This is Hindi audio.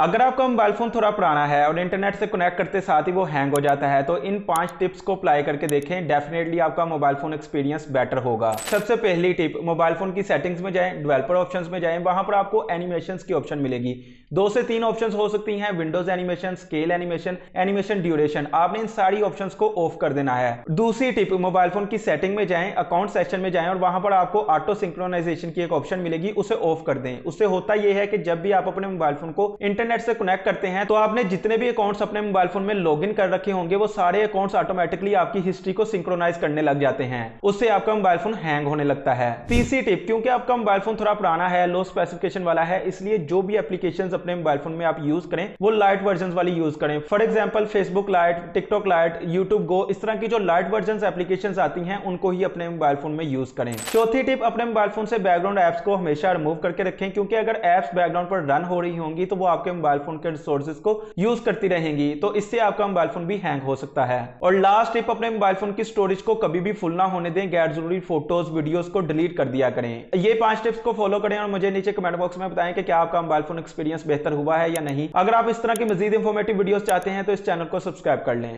अगर आपका मोबाइल फोन थोड़ा पुराना है और इंटरनेट से कनेक्ट करते साथ ही वो हैंग हो जाता है तो इन 5 टिप्स को अप्लाई करके देखें, डेफिनेटली आपका मोबाइल फोन एक्सपीरियंस बेटर होगा। सबसे पहली टिप, मोबाइल फोन की सेटिंग्स में जाएं, डेवलपर ऑप्शंस में जाएं, वहां पर आपको एनिमेशंस की ऑप्शन मिलेगी। 2 से 3 ऑप्शंस हो सकती हैं, Windows animation, scale animation, animation duration. आपने इन सारी ऑप्शंस को ऑफ कर देना है। दूसरी टिप, मोबाइल फोन की सेटिंग में जाएं, अकाउंट सेक्शन में जाएं और वहां पर आपको ऑटो सिंक्रोनाइजेशन की एक ऑप्शन मिलेगी, उसे ऑफ कर दें। उससे होता यह है कि जब भी आप अपने मोबाइल फोन को इंटरनेट से कनेक्ट करते हैं तो आपने जितने भी अकाउंट्स अपने मोबाइल फोन में लॉगिन कर रखे होंगे वो सारे अकाउंट्स ऑटोमेटिकली आपकी हिस्ट्री को सिंक्रोनाइज करने लग जाते हैं। उससे आपका मोबाइल फोन हैंग होने लगता है। तीसरी टिप, क्योंकि आपका मोबाइल फोन थोड़ा पुराना है, लो स्पेसिफिकेशन वाला है, इसलिए जो भी एप्लीकेशंस अपने मोबाइल फोन में आप यूज करें वो लाइट वर्जन वाली यूज करें। For example Facebook Lite, TikTok Lite, YouTube Go, इस तरह की जो लाइट वर्जन एप्लीकेशंस आती हैं उनको ही अपने मोबाइल फोन में यूज करें। चौथी टिप, अपने मोबाइल फोन से बैकग्राउंड एप्स को हमेशा रिमूव करके रखें, क्योंकि अगर एप्स बैकग्राउंड पर रन हो रही होंगी तो वो आपके मोबाइल फोन के रिसोर्सेज को यूज करती रहेंगी, तो इससे आपका मोबाइल फोन भी हैंग हो सकता है। और लास्ट टिप, अपने मोबाइल फोन की स्टोरेज को कभी भी फुल ना होने दें, गैर जरूरी फोटोज वीडियोस को डिलीट कर दिया करें। ये 5 टिप्स को फॉलो करें और मुझे नीचे कमेंट बॉक्स में बताएं कि क्या आपका मोबाइल फोन एक्सपीरियंस बेहतर हुआ है या नहीं। अगर आप इस तरह की मजीद इंफॉर्मेटिव वीडियोस चाहते हैं तो इस चैनल को सब्सक्राइब कर लें।